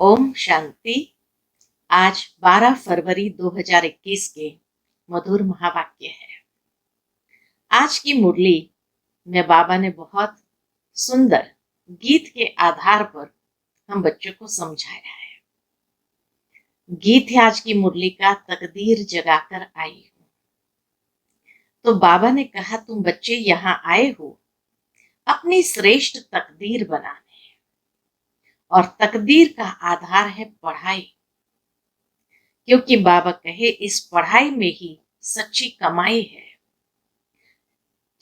ओम शांति। आज 12 फरवरी 2021 के मधुर महावाक्य है। आज की मुरली में बाबा ने बहुत सुंदर गीत के आधार पर हम बच्चों को समझाया है। गीत है आज की मुरली का, तकदीर जगाकर आई हूं। तो बाबा ने कहा, तुम बच्चे यहाँ आए हो अपनी श्रेष्ठ तकदीर बनाने, और तकदीर का आधार है पढ़ाई। क्योंकि बाबा कहे, इस पढ़ाई में ही सच्ची कमाई है।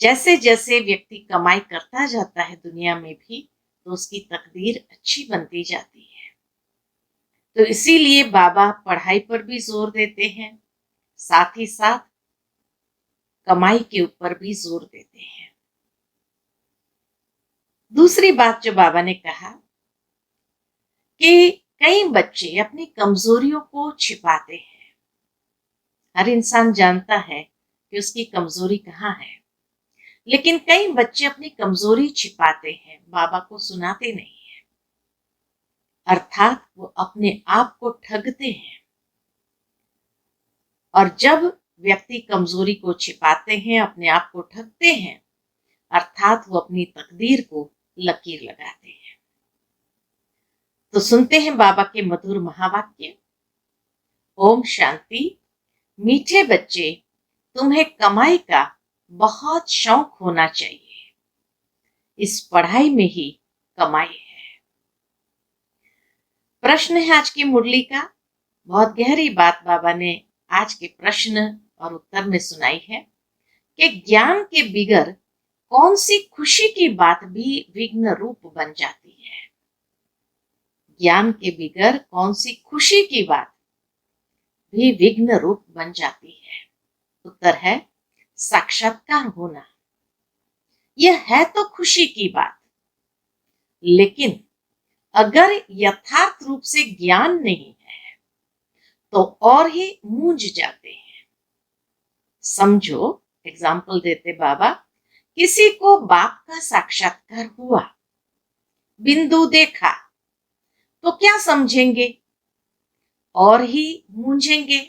जैसे जैसे व्यक्ति कमाई करता जाता है दुनिया में भी, तो उसकी तकदीर अच्छी बनती जाती है। तो इसीलिए बाबा पढ़ाई पर भी जोर देते हैं, साथ ही साथ कमाई के ऊपर भी जोर देते हैं। दूसरी बात जो बाबा ने कहा कि कई बच्चे अपनी कमजोरियों को छिपाते हैं। हर इंसान जानता है कि उसकी कमजोरी कहाँ है, लेकिन कई बच्चे अपनी कमजोरी छिपाते हैं, बाबा को सुनाते नहीं है। अर्थात वो अपने आप को ठगते हैं। और जब व्यक्ति कमजोरी को छिपाते हैं, अपने आप को ठगते हैं, अर्थात वो अपनी तकदीर को लकीर लगाते हैं। तो सुनते हैं बाबा के मधुर महावाक्य। ओम शांति। मीठे बच्चे, तुम्हें कमाई का बहुत शौक होना चाहिए। इस पढ़ाई में ही कमाई है। प्रश्न है आज की मुरली का। बहुत गहरी बात बाबा ने आज के प्रश्न और उत्तर में सुनाई है कि ज्ञान के बिगर कौन सी खुशी की बात भी विघ्न रूप बन जाती है। ज्ञान के बिगर कौन सी खुशी की बात भी विघ्न रूप बन जाती है। उत्तर है साक्षात्कार होना। यह है तो खुशी की बात, लेकिन अगर यथार्थ रूप से ज्ञान नहीं है तो और ही मूंझ जाते हैं। समझो, एग्जाम्पल देते बाबा, किसी को बाप का साक्षात्कार हुआ, बिंदु देखा, तो क्या समझेंगे? और ही मूंझेंगे।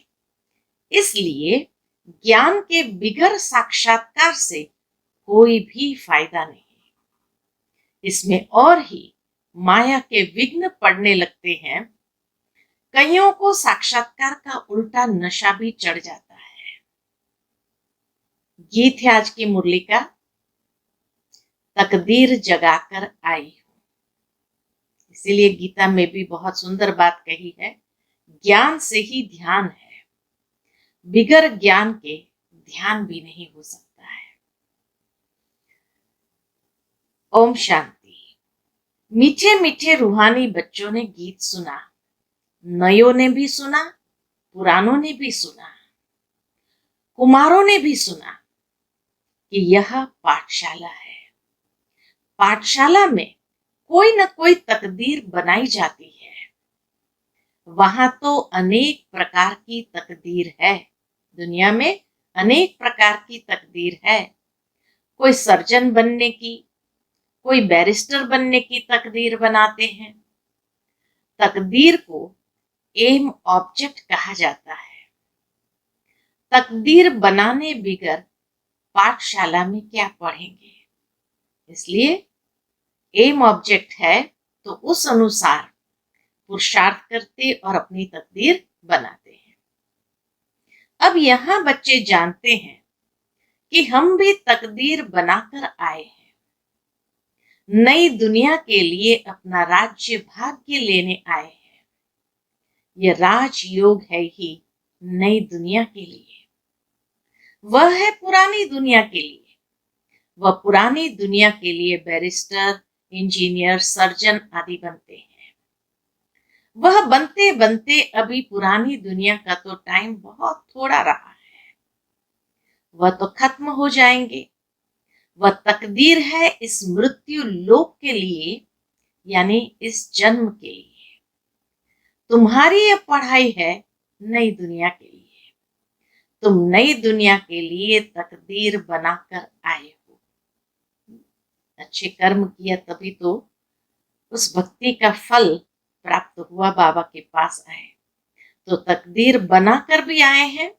इसलिए ज्ञान के बिगर साक्षात्कार से कोई भी फायदा नहीं। इसमें और ही माया के विघ्न पड़ने लगते हैं। कईयों को साक्षात्कार का उल्टा नशा भी चढ़ जाता है। गीत है आज की मुरली का, तकदीर जगाकर आई हूं। इसीलिए गीता में भी बहुत सुंदर बात कही है, ज्ञान से ही ध्यान है, बिगर ज्ञान के ध्यान भी नहीं हो सकता है। ओम शांति। मीठे मीठे रूहानी बच्चों ने गीत सुना, नयों ने भी सुना, पुरानों ने भी सुना, कुमारों ने भी सुना कि यह पाठशाला है। पाठशाला में कोई न कोई तकदीर बनाई जाती है। वहां तो अनेक प्रकार की तकदीर है। दुनिया में अनेक प्रकार की तकदीर है। कोई सर्जन बनने की, कोई बैरिस्टर बनने की तकदीर बनाते हैं। तकदीर को एम ऑब्जेक्ट कहा जाता है। तकदीर बनाने बिगर पाठशाला में क्या पढ़ेंगे? इसलिए एम ऑब्जेक्ट है तो उस अनुसार पुरुषार्थ करते और अपनी तकदीर बनाते हैं। अब यहां बच्चे जानते हैं कि हम भी तकदीर बनाकर आए हैं। नई दुनिया के लिए अपना राज्य भाग्य लेने आए हैं। यह राजयोग है ही नई दुनिया के लिए। वह है पुरानी दुनिया के लिए। वह पुरानी दुनिया के लिए बैरिस्टर, इंजीनियर, सर्जन आदि बनते हैं। वह बनते बनते अभी पुरानी दुनिया का तो टाइम बहुत थोड़ा रहा है। वह तो खत्म हो जाएंगे। वह तकदीर है इस मृत्यु लोक के लिए, यानी इस जन्म के लिए। तुम्हारी यह पढ़ाई है नई दुनिया के लिए। तुम नई दुनिया के लिए तकदीर बनाकर आए हो। अच्छे कर्म किया तभी तो उस भक्ति का फल प्राप्त हुआ, बाबा के पास आए तो तकदीर बनाकर भी आए हैं,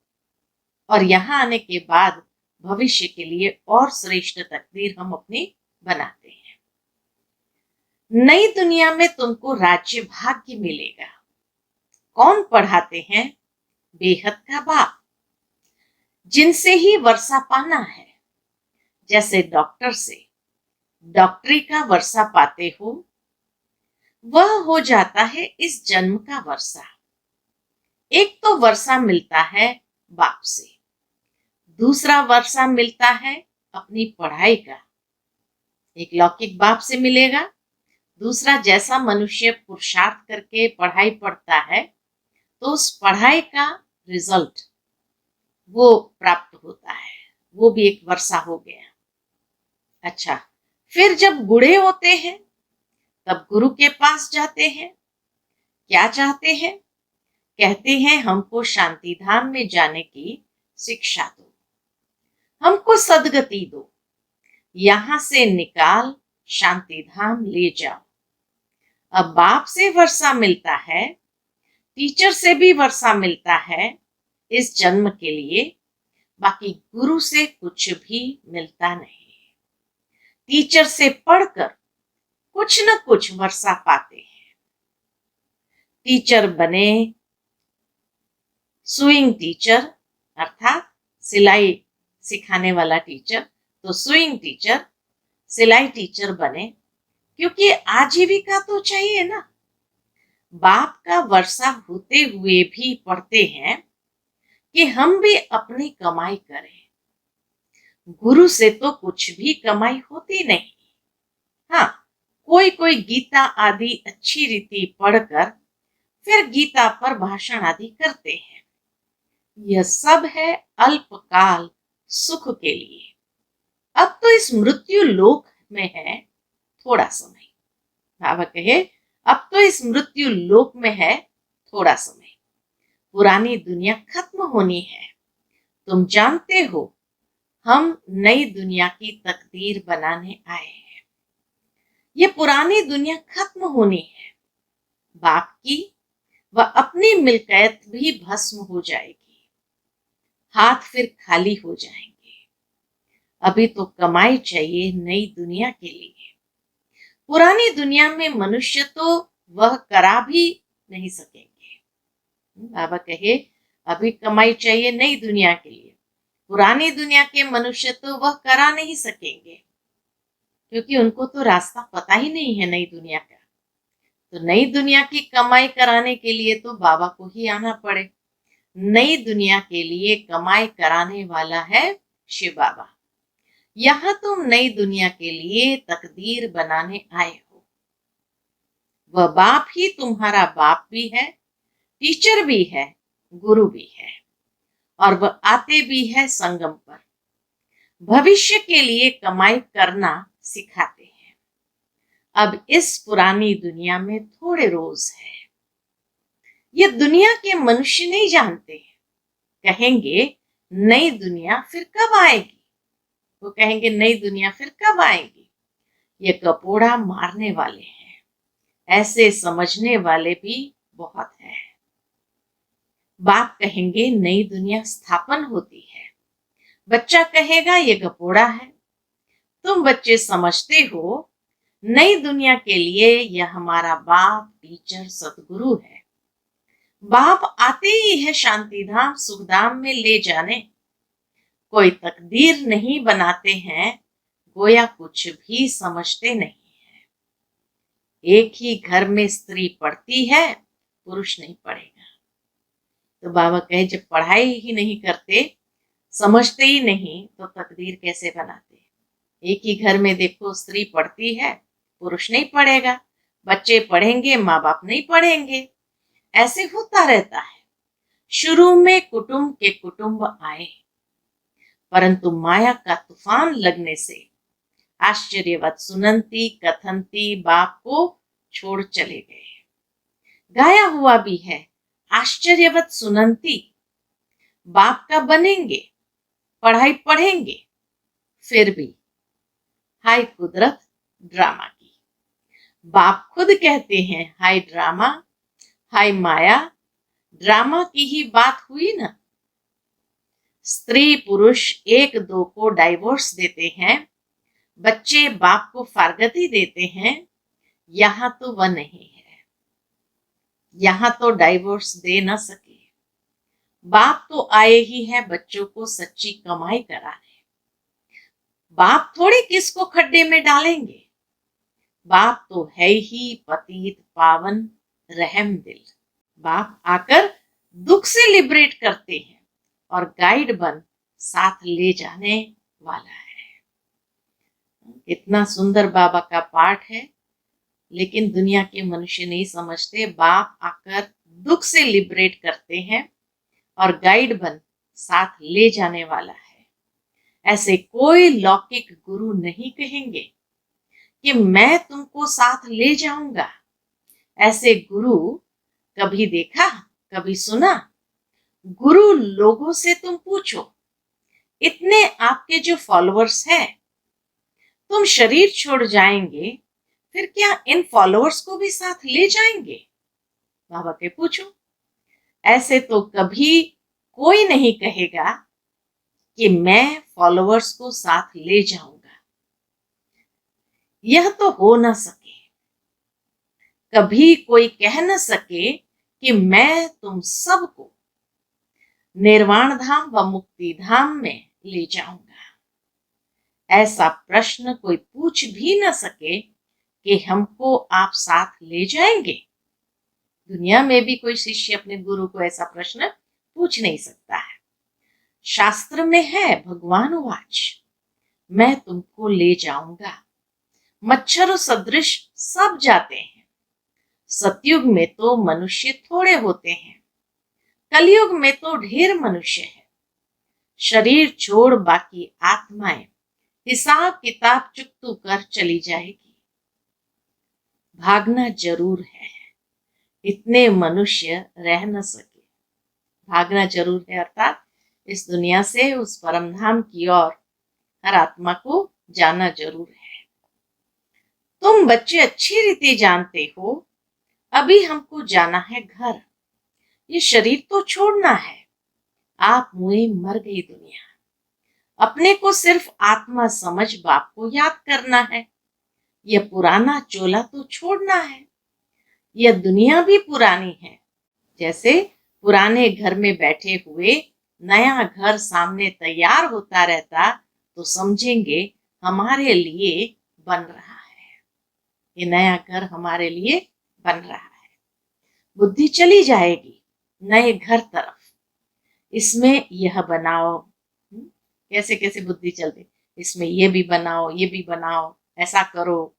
और यहाँ आने के बाद भविष्य के लिए और श्रेष्ठ तकदीर हम अपनी बनाते हैं। नई दुनिया में तुमको राज्य भाग्य मिलेगा। कौन पढ़ाते हैं? बेहद का बाप, जिनसे ही वर्षा पाना है। जैसे डॉक्टर से डॉक्टरी का वर्षा पाते हो, वह हो जाता है इस जन्म का वर्षा। एक तो वर्षा मिलता है बाप से, दूसरा वर्षा मिलता है अपनी पढ़ाई का। एक लौकिक बाप से मिलेगा, दूसरा जैसा मनुष्य पुरुषार्थ करके पढ़ाई पढ़ता है तो उस पढ़ाई का रिजल्ट वो प्राप्त होता है, वो भी एक वर्षा हो गया। अच्छा, फिर जब बूढ़े होते हैं तब गुरु के पास जाते हैं। क्या चाहते हैं? कहते हैं हमको शांति धाम में जाने की शिक्षा दो, हमको सदगति दो, यहां से निकाल शांति धाम ले जाओ। अब बाप से वर्षा मिलता है, टीचर से भी वर्षा मिलता है इस जन्म के लिए, बाकी गुरु से कुछ भी मिलता नहीं। टीचर से पढ़कर कुछ न कुछ वर्षा पाते हैं। टीचर बने स्विंग टीचर, अर्थात सिलाई सिखाने वाला टीचर, तो स्विंग टीचर, सिलाई टीचर बने, क्योंकि आजीविका तो चाहिए ना। बाप का वर्षा होते हुए भी पढ़ते हैं कि हम भी अपनी कमाई करें। गुरु से तो कुछ भी कमाई होती नहीं। हाँ, कोई कोई गीता आदि अच्छी रीति पढ़कर फिर गीता पर भाषण आदि करते हैं। यह सब है अल्पकाल सुख के लिए। अब तो इस मृत्यु लोक में है थोड़ा समय। बाबा कहे अब तो इस मृत्यु लोक में है थोड़ा समय, पुरानी दुनिया खत्म होनी है। तुम जानते हो हम नई दुनिया की तकदीर बनाने आए हैं। ये पुरानी दुनिया खत्म होनी है। बाप की व अपनी मिल्कियत भी भस्म हो जाएगी, हाथ फिर खाली हो जाएंगे। अभी तो कमाई चाहिए नई दुनिया के लिए। पुरानी दुनिया में मनुष्य तो वह करा भी नहीं सकेंगे। बाबा कहे अभी कमाई चाहिए नई दुनिया के लिए, पुरानी दुनिया के मनुष्य तो वह करा नहीं सकेंगे, क्योंकि उनको तो रास्ता पता ही नहीं है नई दुनिया का। तो नई दुनिया की कमाई कराने के लिए तो बाबा को ही आना पड़े। नई दुनिया के लिए कमाई कराने वाला है शिव बाबा। यहां तुम नई दुनिया के लिए तकदीर बनाने आए हो। वह बाप ही तुम्हारा बाप भी है, टीचर भी है, गुरु भी है, और वह आते भी है संगम पर। भविष्य के लिए कमाई करना सिखाते हैं। अब इस पुरानी दुनिया में थोड़े रोज है। ये दुनिया के मनुष्य नहीं जानते हैं। कहेंगे नई दुनिया फिर कब आएगी? वो कहेंगे नई दुनिया फिर कब आएगी? ये कपोड़ा मारने वाले हैं, ऐसे समझने वाले भी बहुत हैं। बाप कहेंगे नई दुनिया स्थापन होती है, बच्चा कहेगा ये कपोड़ा है। तुम बच्चे समझते हो नई दुनिया के लिए यह हमारा बाप टीचर सतगुरु है। बाप आते ही है शांतिधाम सुखधाम में ले जाने। कोई तकदीर नहीं बनाते हैं, गोया कुछ भी समझते नहीं है। एक ही घर में स्त्री पढ़ती है, पुरुष नहीं पढ़ेगा। तो बाबा कहे जब पढ़ाई ही नहीं करते, समझते ही नहीं, तो तकदीर कैसे बनाते? एक ही घर में देखो स्त्री पढ़ती है, पुरुष नहीं पढ़ेगा, बच्चे पढ़ेंगे, माँ बाप नहीं पढ़ेंगे, ऐसे होता रहता है। शुरू में कुटुंब के कुटुंब आए, परंतु माया का तूफान लगने से आश्चर्यवत सुनंती कथनती बाप को छोड़ चले गए। गाया हुआ भी है, आश्चर्यवत सुनंती बाप का बनेंगे, पढ़ाई पढ़ेंगे, फिर भी हाय कुदरत ड्रामा की। बाप खुद कहते हैं, हाय ड्रामा, हाय माया, ड्रामा की ही बात हुई ना। स्त्री पुरुष एक दो को डाइवोर्स देते हैं, बच्चे बाप को फारगती देते हैं। यहां तो वह नहीं है, यहां तो डाइवोर्स दे न सके। बाप तो आए ही हैं बच्चों को सच्ची कमाई कराने। बाप थोड़ी किसको खड्डे में डालेंगे, बाप तो है ही पतित पावन रहम दिल। बाप आकर दुख से लिबरेट करते हैं और गाइड बन साथ ले जाने वाला है। कितना सुंदर बाबा का पाठ है, लेकिन दुनिया के मनुष्य नहीं समझते। बाप आकर दुख से लिबरेट करते हैं और गाइड बन साथ ले जाने वाला है। ऐसे कोई लौकिक गुरु नहीं कहेंगे कि मैं तुमको साथ ले जाऊंगा। ऐसे गुरु कभी देखा, कभी सुना? गुरु लोगों से तुम पूछो, इतने आपके जो फॉलोअर्स हैं, तुम शरीर छोड़ जाएंगे, फिर क्या इन फॉलोअर्स को भी साथ ले जाएंगे? बाबा के पूछो। ऐसे तो कभी कोई नहीं कहेगा कि मैं फॉलोअर्स को साथ ले जाऊंगा। यह तो हो ना सके। कभी कोई कह न सके कि मैं तुम सबको निर्वाण धाम व मुक्ति धाम में ले जाऊंगा। ऐसा प्रश्न कोई पूछ भी न सके कि हमको आप साथ ले जाएंगे। दुनिया में भी कोई शिष्य अपने गुरु को ऐसा प्रश्न पूछ नहीं सकता है। शास्त्र में है, भगवान वाच, मैं तुमको ले जाऊंगा। मच्छरों सदृश सब जाते हैं। सतयुग में तो मनुष्य थोड़े होते हैं, कलयुग में तो ढेर मनुष्य है। शरीर छोड़ बाकी आत्माएं हिसाब किताब चुकतू कर चली जाएगी। भागना जरूर है, इतने मनुष्य रह न सके। भागना जरूर है अर्थात इस दुनिया से उस परम धाम की ओर हर आत्मा को जाना जरूर है। तुम बच्चे अच्छी रीति जानते हो, अभी हमको जाना है घर। ये शरीर तो छोड़ना है। आप मुए मर गई दुनिया। अपने को सिर्फ आत्मा समझ बाप को याद करना है। यह पुराना चोला तो छोड़ना है। यह दुनिया भी पुरानी है। जैसे पुराने घर में बैठे हुए नया घर सामने तैयार होता रहता तो समझेंगे हमारे लिए बन रहा है। ये नया घर हमारे लिए बन रहा है। बुद्धि चली जाएगी नए घर तरफ। इसमें यह बनाओ, कैसे कैसे बुद्धि चलती, इसमें ये भी बनाओ, ये भी बनाओ, ऐसा करो,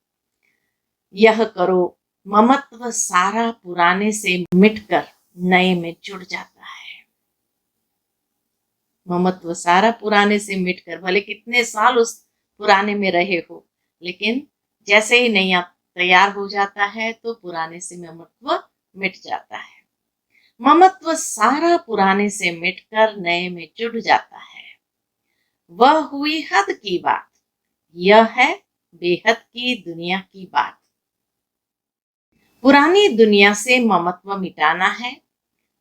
यह करो। ममत्व सारा पुराने से मिटकर नए में जुड़ जाता है। ममत्व सारा पुराने से मिटकर, भले कितने साल उस पुराने में रहे हो, लेकिन जैसे ही नया तैयार हो जाता है तो पुराने से ममत्व मिट जाता है। ममत्व सारा पुराने से मिटकर नए में जुड़ जाता है। वह हुई हद की बात, यह है बेहद की दुनिया की बात। पुरानी दुनिया से ममत्व मिटाना है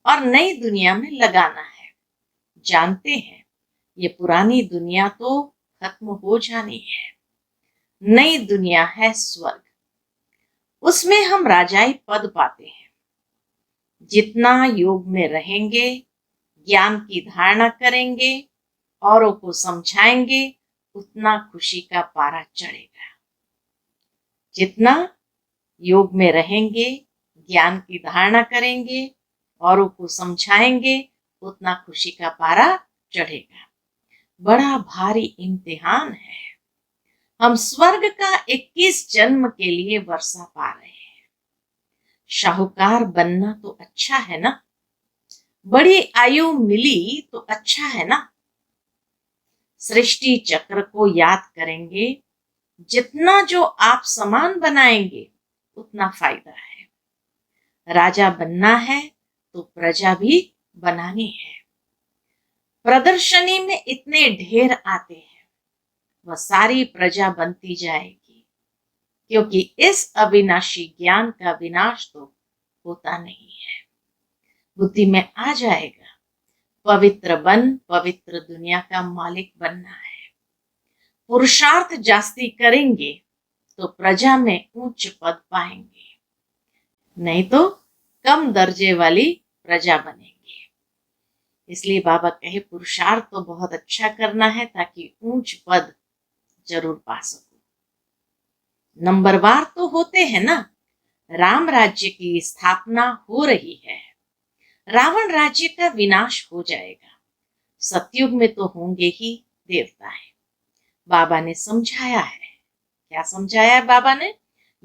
और नई दुनिया में लगाना है। जानते हैं ये पुरानी दुनिया तो खत्म हो जानी है। नई दुनिया है स्वर्ग, उसमें हम राजाई पद पाते हैं। जितना योग में रहेंगे, ज्ञान की धारणा करेंगे, औरों को समझाएंगे, उतना खुशी का पारा चढ़ेगा। जितना योग में रहेंगे, ज्ञान की धारणा करेंगे, औरों को समझाएंगे, उतना खुशी का पारा चढ़ेगा। बड़ा भारी इम्तिहान है। हम स्वर्ग का 21 जन्म के लिए वर्षा पा रहे हैं। शाहूकार बनना तो अच्छा है ना, बड़ी आयु मिली तो अच्छा है ना। सृष्टि चक्र को याद करेंगे, जितना जो आप समान बनाएंगे उतना फायदा है। राजा बनना है तो प्रजा भी बनानी है। प्रदर्शनी में इतने ढेर आते हैं, वह सारी प्रजा बनती जाएगी, क्योंकि इस अविनाशी ज्ञान का विनाश तो होता नहीं है। बुद्धि में आ जाएगा, पवित्र बन पवित्र दुनिया का मालिक बनना है। पुरुषार्थ जास्ती करेंगे तो प्रजा में उच्च पद पाएंगे, नहीं तो कम दर्जे वाली प्रजा बनेंगे। इसलिए बाबा कहे पुरुषार्थ तो बहुत अच्छा करना है ताकि ऊंच पद जरूर पा सको। नंबरवार तो होते हैं ना। राम राज्य की स्थापना हो रही है, रावण राज्य का विनाश हो जाएगा, सतयुग में तो होंगे ही देवता है। बाबा ने समझाया है। क्या समझाया है बाबा ने?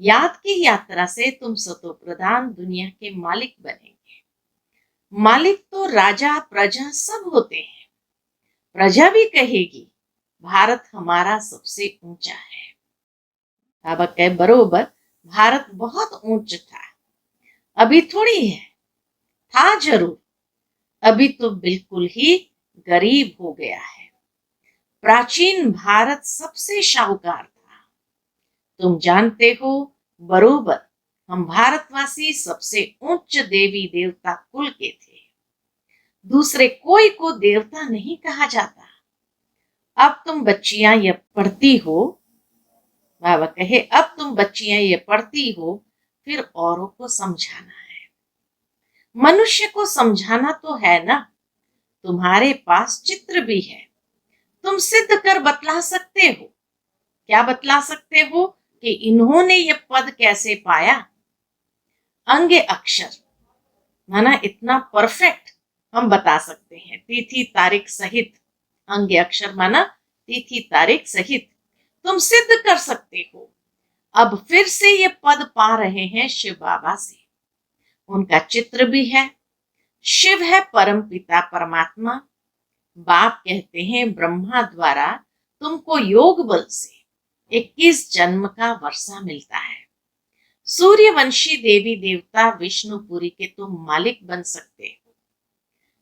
याद की यात्रा से तुम सतो प्रधान दुनिया के मालिक बनेंगे। मालिक तो राजा प्रजा सब होते हैं। प्रजा भी कहेगी भारत हमारा सबसे ऊंचा है। बाबा कहे बरोबर, भारत बहुत ऊंच था, अभी थोड़ी है, था जरूर, अभी तो बिल्कुल ही गरीब हो गया है। प्राचीन भारत सबसे शाहूकार था, तुम जानते हो बरोबर। हम भारतवासी सबसे उच्च देवी देवता कुल के थे, दूसरे कोई को देवता नहीं कहा जाता। अब तुम बच्चियां ये पढ़ती हो, बाबा कहे अब तुम बच्चियां ये पढ़ती हो, फिर औरों को समझाना है। मनुष्य को समझाना तो है ना। तुम्हारे पास चित्र भी है, तुम सिद्ध कर बतला सकते हो। क्या बतला सकते हो? कि इन्होंने ये पद कैसे पाया। अंग अक्षर माना इतना परफेक्ट हम बता सकते हैं, तिथि तारीख सहित। अंग अक्षर माना तिथि तारीख सहित तुम सिद्ध कर सकते हो। अब फिर से ये पद पा रहे हैं शिव बाबा से। उनका चित्र भी है। शिव है परम पिता परमात्मा। बाप कहते हैं ब्रह्मा द्वारा तुमको योग बल से 21 जन्म का वर्षा मिलता है। सूर्यवंशी देवी देवता विष्णुपुरी के तुम मालिक बन सकते हो।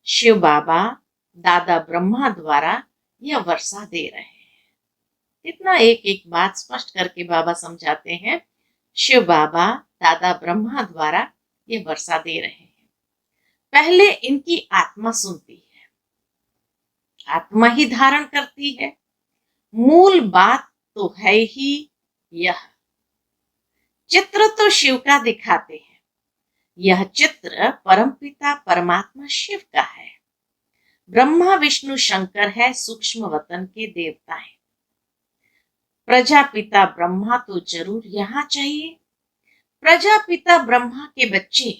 शिव बाबा दादा ब्रह्मा द्वारा यह वर्षा दे रहे हैं। इतना एक एक बात स्पष्ट करके बाबा समझाते हैं। शिव बाबा दादा ब्रह्मा द्वारा ये वर्षा दे रहे हैं। पहले इनकी आत्मा सुनती है, आत्मा ही धारण करती है। मूल बात तो है ही यह। चित्र तो शिव का दिखाते हैं, यह चित्र परमपिता परमात्मा शिव का है। ब्रह्मा विष्णु शंकर है सूक्ष्म वतन के देवता है। प्रजापिता ब्रह्मा तो जरूर यहाँ चाहिए। प्रजापिता ब्रह्मा के बच्चे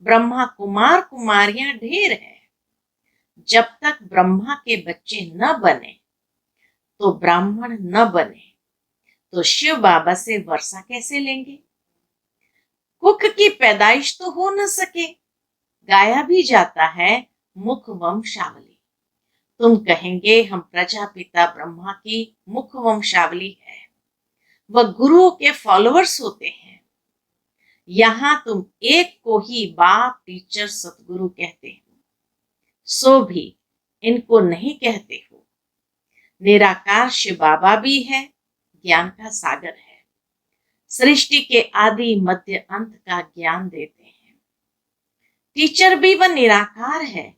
ब्रह्मा कुमार कुमारियां ढेर है। जब तक ब्रह्मा के बच्चे न बने तो ब्राह्मण न बने तो शिव बाबा से वर्षा कैसे लेंगे? कुक की पैदाइश तो हो न सके। गाया भी जाता है मुख वंशावली। तुम कहेंगे हम प्रजापिता ब्रह्मा की मुख वंशावली है, वह गुरुओं के फॉलोअर्स होते हैं। यहां तुम एक को ही बाप टीचर सतगुरु कहते हो, सो भी इनको नहीं कहते हो। निराकार शिव बाबा भी है, ज्ञान का सागर है। सृष्टि के आदि मध्य अंत का ज्ञान देते हैं। टीचर भी वह निराकार है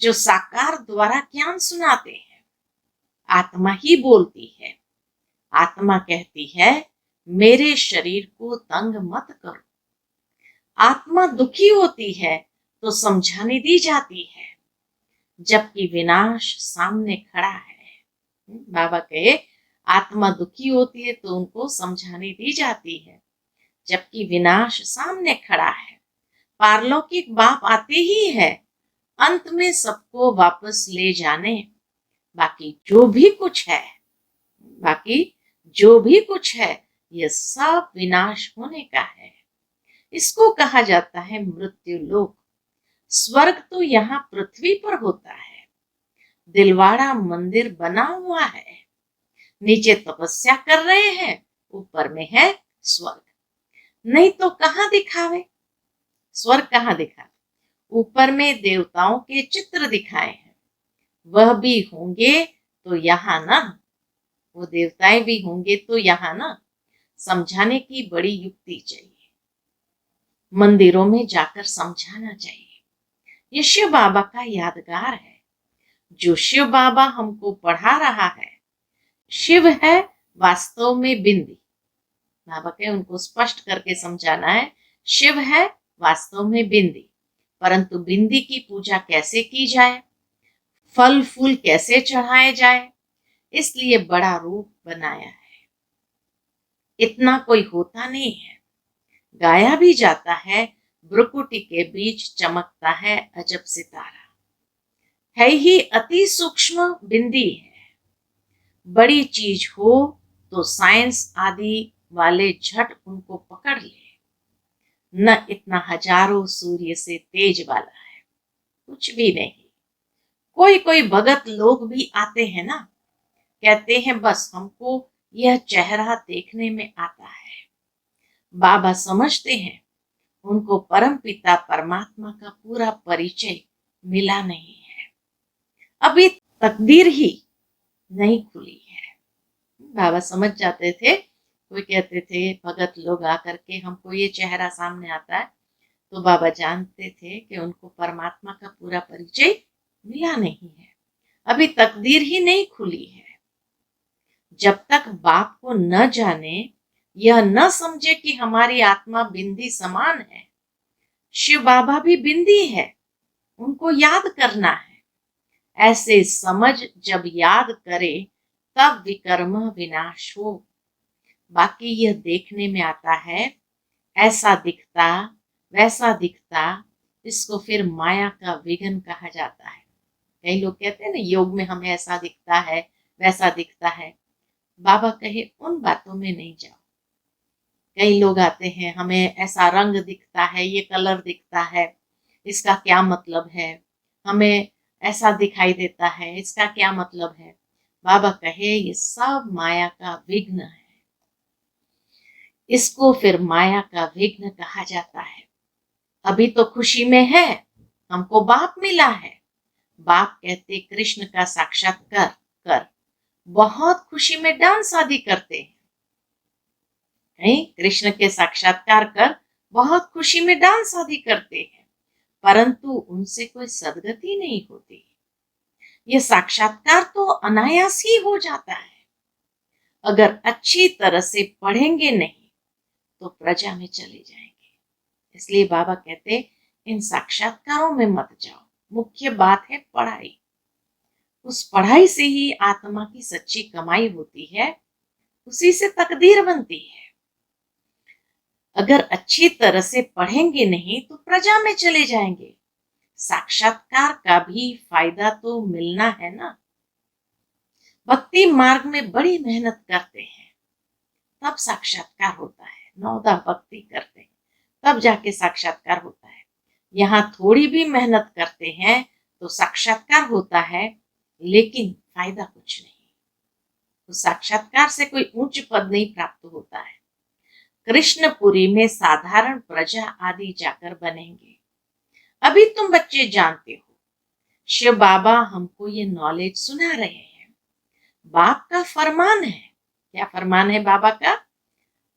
जो साकार द्वारा ज्ञान सुनाते हैं। आत्मा ही बोलती है। आत्मा कहती है मेरे शरीर को तंग मत करो। आत्मा दुखी होती है तो समझाने दी जाती है, जबकि विनाश सामने खड़ा है। बाबा कहे आत्मा दुखी होती है तो उनको समझाने दी जाती है, जबकि विनाश सामने खड़ा है। पारलौकिक बाप आते ही है अंत में सबको वापस ले जाने। बाकी जो भी कुछ है यह सब विनाश होने का है। इसको कहा जाता है मृत्यु लोक। स्वर्ग तो यहाँ पृथ्वी पर होता है। दिलवाड़ा मंदिर बना हुआ है, नीचे तपस्या कर रहे हैं, ऊपर में है स्वर्ग। नहीं तो कहाँ दिखावे? स्वर्ग कहाँ दिखावे? ऊपर में देवताओं के चित्र दिखाए हैं, वह भी होंगे तो यहाँ ना, वो देवताएं भी होंगे तो यहाँ ना। समझाने की बड़ी युक्ति चाहिए। मंदिरों में जाकर समझाना चाहिए। ये शिव बाबा का यादगार है। जो शिव बाबा हमको पढ़ा रहा है, शिव है वास्तव में बिंदी। बाबा के उनको स्पष्ट करके समझाना है, शिव है वास्तव में बिंदी, परंतु बिंदी की पूजा कैसे की जाए, फल फूल कैसे चढ़ाए जाए, इसलिए बड़ा रूप बनाया है। इतना कोई होता नहीं है। गाया भी जाता है, भ्रुकुटी के बीच चमकता है अजब सितारा। है ही अति सूक्ष्म बिंदी है। बड़ी चीज हो तो साइंस आदि वाले झट उनको पकड़ ले। न इतना हजारों सूर्य से तेज वाला है, कुछ भी नहीं। कोई कोई भगत लोग भी आते हैं ना, कहते हैं बस हमको यह चेहरा देखने में आता है। बाबा समझते हैं उनको परम पिता परमात्मा का पूरा परिचय मिला नहीं है, अभी तकदीर ही नहीं खुली है। बाबा समझ जाते थे। कोई कहते थे भगत लोग आकर के हमको ये चेहरा सामने आता है, तो बाबा जानते थे कि उनको परमात्मा का पूरा परिचय मिला नहीं है, अभी तकदीर ही नहीं खुली है। जब तक बाप को न जाने, यह न समझे कि हमारी आत्मा बिंदी समान है, शिव बाबा भी बिंदी है, उनको याद करना है। ऐसे समझ जब याद करे तब विकर्म विनाश हो। बाकी यह देखने में आता है, ऐसा दिखता वैसा दिखता, इसको फिर माया का विघ्न कहा जाता है। कई लोग कहते हैं ना, योग में हमें ऐसा दिखता है वैसा दिखता है। बाबा कहे उन बातों में नहीं जाओ। कई लोग आते हैं, हमें ऐसा रंग दिखता है, ये कलर दिखता है, इसका क्या मतलब है, हमें ऐसा दिखाई देता है, इसका क्या मतलब है। बाबा कहे ये सब माया का विघ्न है, इसको फिर माया का विघ्न कहा जाता है। अभी तो खुशी में है, हमको बाप मिला है। बाप कहते कृष्ण का साक्षात्कार कर बहुत खुशी में डांस आदि करते हैं। कृष्ण के साक्षात्कार कर बहुत खुशी में डांस आदि करते हैं, परंतु उनसे कोई सदगति नहीं होती। ये साक्षात्कार तो अनायास ही हो जाता है। अगर अच्छी तरह से पढ़ेंगे नहीं तो प्रजा में चले जाएंगे। इसलिए बाबा कहते इन साक्षात्कारों में मत जाओ, मुख्य बात है पढ़ाई। उस पढ़ाई से ही आत्मा की सच्ची कमाई होती है, उसी से तकदीर बनती है। अगर अच्छी तरह से पढ़ेंगे नहीं तो प्रजा में चले जाएंगे। साक्षात्कार का भी फायदा तो मिलना है ना। भक्ति मार्ग में बड़ी मेहनत करते हैं, तब साक्षात्कार होता है। नौदा भक्ति करते हैं, तब जाके साक्षात्कार होता है। यहाँ थोड़ी भी मेहनत करते हैं तो साक्षात्कार होता है, लेकिन फायदा कुछ नहीं। तो साक्षात्कार से कोई उच्च पद नहीं प्राप्त होता है। कृष्णपुरी में साधारण प्रजा आदि जाकर बनेंगे। अभी तुम बच्चे जानते हो, शिव बाबा हमको ये नॉलेज सुना रहे हैं। बाप का फरमान है, क्या फरमान है बाबा का?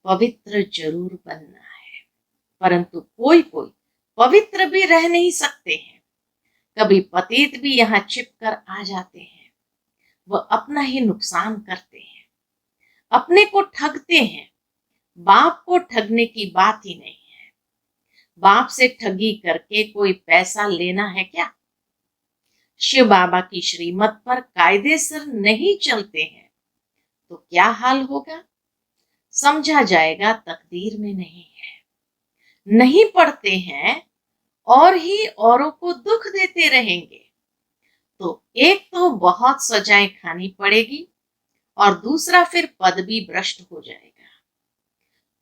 पवित्र जरूर बनना है, परंतु कोई कोई पवित्र भी रह नहीं सकते हैं। कभी पतित भी यहाँ छिप कर आ जाते हैं। वह अपना ही नुकसान करते हैं, अपने को ठगते हैं। बाप को ठगने की बात ही नहीं है। बाप से ठगी करके कोई पैसा लेना है क्या? शिव बाबा की श्रीमत पर कायदे से नहीं चलते हैं तो क्या हाल होगा? समझा जाएगा तकदीर में नहीं है। नहीं पढ़ते हैं और ही औरों को दुख देते रहेंगे, तो एक तो बहुत सजाएं खानी पड़ेगी और दूसरा फिर पद भी भ्रष्ट हो जाएगा।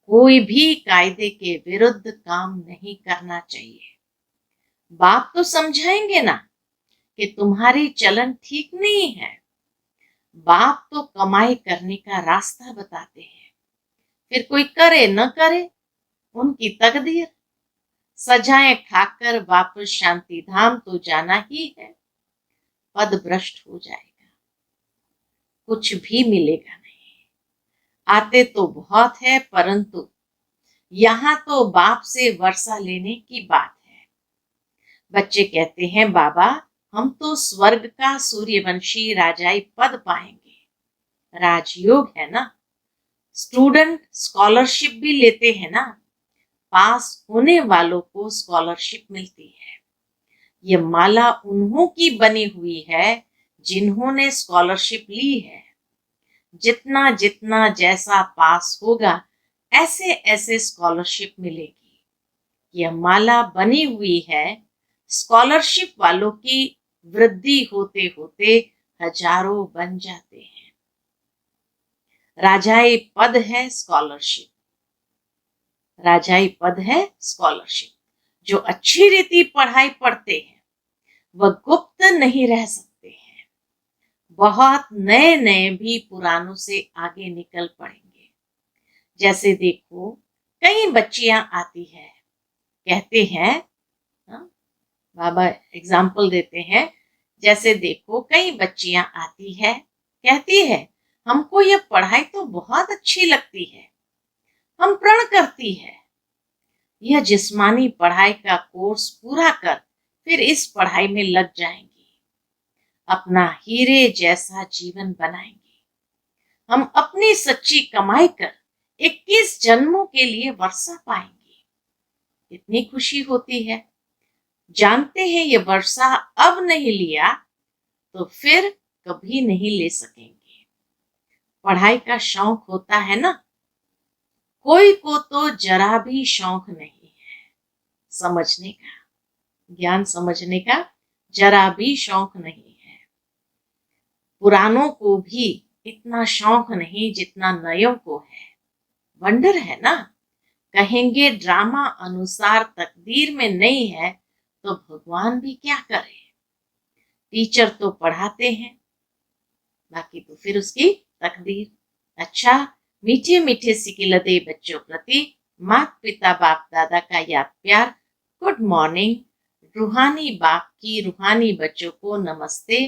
कोई भी कायदे के विरुद्ध काम नहीं करना चाहिए। बाप तो समझाएंगे ना कि तुम्हारी चलन ठीक नहीं है। बाप तो कमाई करने का रास्ता बताते हैं, फिर कोई करे न करे उनकी तकदीर। सजाएं खाकर वापस शांति धाम तो जाना ही है। पद भ्रष्ट हो जाएगा, कुछ भी मिलेगा नहीं। आते तो बहुत है, परंतु यहाँ तो बाप से वर्षा लेने की बात है। बच्चे कहते हैं, बाबा हम तो स्वर्ग का सूर्यवंशी राजाई पद पाएंगे। राजयोग है ना। स्टूडेंट स्कॉलरशिप भी लेते हैं ना। पास होने वालों को स्कॉलरशिप मिलती है। ये माला उन्हों की बनी हुई है जिन्होंने स्कॉलरशिप ली है। जितना जितना जैसा पास होगा ऐसे ऐसे स्कॉलरशिप मिलेगी। यह माला बनी हुई है स्कॉलरशिप वालों की वृद्धि होते होते हजारों बन जाते हैं। राजाई पद है स्कॉलरशिप। राजाई पद है स्कॉलरशिप। जो अच्छी रीति पढ़ाई पढ़ते हैं वह गुप्त नहीं रह सकते हैं। बहुत नए नए भी पुरानों से आगे निकल पड़ेंगे। जैसे देखो, कई बच्चियां आती है, कहते हैं, बाबा एग्जाम्पल देते हैं। जैसे देखो, कई बच्चियां आती है, कहती है हमको यह पढ़ाई तो बहुत अच्छी लगती है, हम प्रण करती है यह जिस्मानी पढ़ाई का कोर्स पूरा कर फिर इस पढ़ाई में लग जाएंगी। अपना हीरे जैसा जीवन बनाएंगी। हम अपनी सच्ची कमाई कर 21 जन्मों के लिए वर्षा पाएंगी। इतनी खुशी होती है। जानते हैं ये वर्षा अब नहीं लिया तो फिर कभी नहीं ले सकेंगे। पढ़ाई का शौक होता है ना। कोई को तो जरा भी शौक नहीं है समझने का, ज्ञान समझने का जरा भी शौक नहीं है। पुरानों को भी इतना शौक नहीं जितना नयों को है। वंडर है ना। कहेंगे ड्रामा अनुसार तकदीर में नहीं है तो भगवान भी क्या करे। टीचर तो पढ़ाते हैं, बाकी तो फिर उसकी तकदीर। अच्छा, मीठे मीठे सिकिलते बच्चों प्रति माता पिता बाप दादा का याद प्यार। Good morning. रूहानी बाप की रूहानी बच्चों को नमस्ते।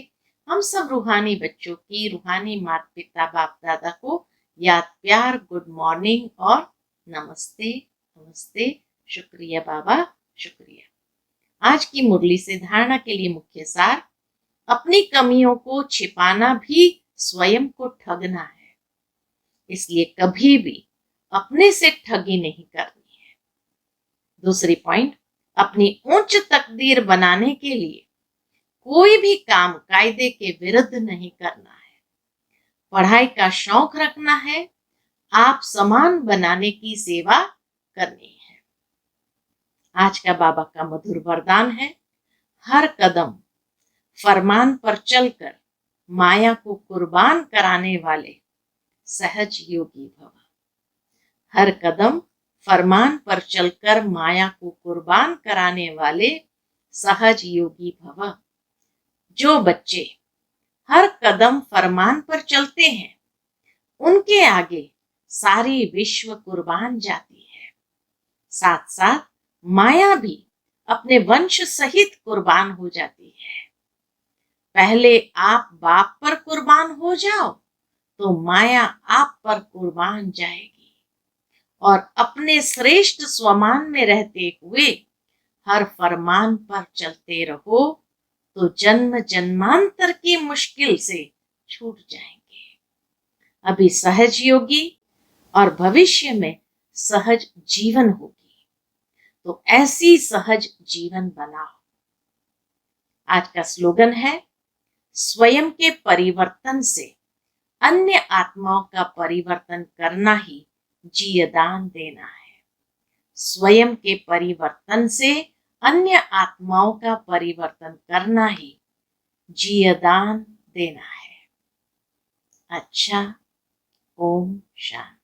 हम सब रूहानी बच्चों की रूहानी माता पिता बाप दादा को याद प्यार, गुड मॉर्निंग और नमस्ते। नमस्ते। शुक्रिया बाबा, शुक्रिया। आज की मुरली से धारणा के लिए मुख्य सार। अपनी कमियों को छिपाना भी स्वयं को ठगना है, इसलिए कभी भी अपने से ठगी नहीं करनी है। दूसरी पॉइंट, अपनी उच्च तकदीर बनाने के लिए कोई भी काम कायदे के विरुद्ध नहीं करना है। पढ़ाई का शौक रखना है, आप समान बनाने की सेवा करनी है। आज का बाबा का मधुर वरदान है, हर कदम फरमान पर चलकर माया को कुर्बान कराने वाले सहज योगी भव। हर कदम फरमान पर चलकर माया को कुर्बान कराने वाले सहज योगी भव। जो बच्चे हर कदम फरमान पर चलते हैं उनके आगे सारी विश्व कुर्बान जाती है। साथ साथ माया भी अपने वंश सहित कुर्बान हो जाती है। पहले आप बाप पर कुर्बान हो जाओ तो माया आप पर कुर्बान जाएगी। और अपने श्रेष्ठ स्वमान में रहते हुए हर फरमान पर चलते रहो तो जन्म जन्मांतर की मुश्किल से छूट जाएंगे। अभी सहज योगी और भविष्य में सहज जीवन होगी, तो ऐसी सहज जीवन बनाओ। आज का स्लोगन है, स्वयं के परिवर्तन से अन्य आत्माओं का परिवर्तन करना ही जीवदान देना है। स्वयं के परिवर्तन से अन्य आत्माओं का परिवर्तन करना ही जीवदान देना है। अच्छा, ओम शांति।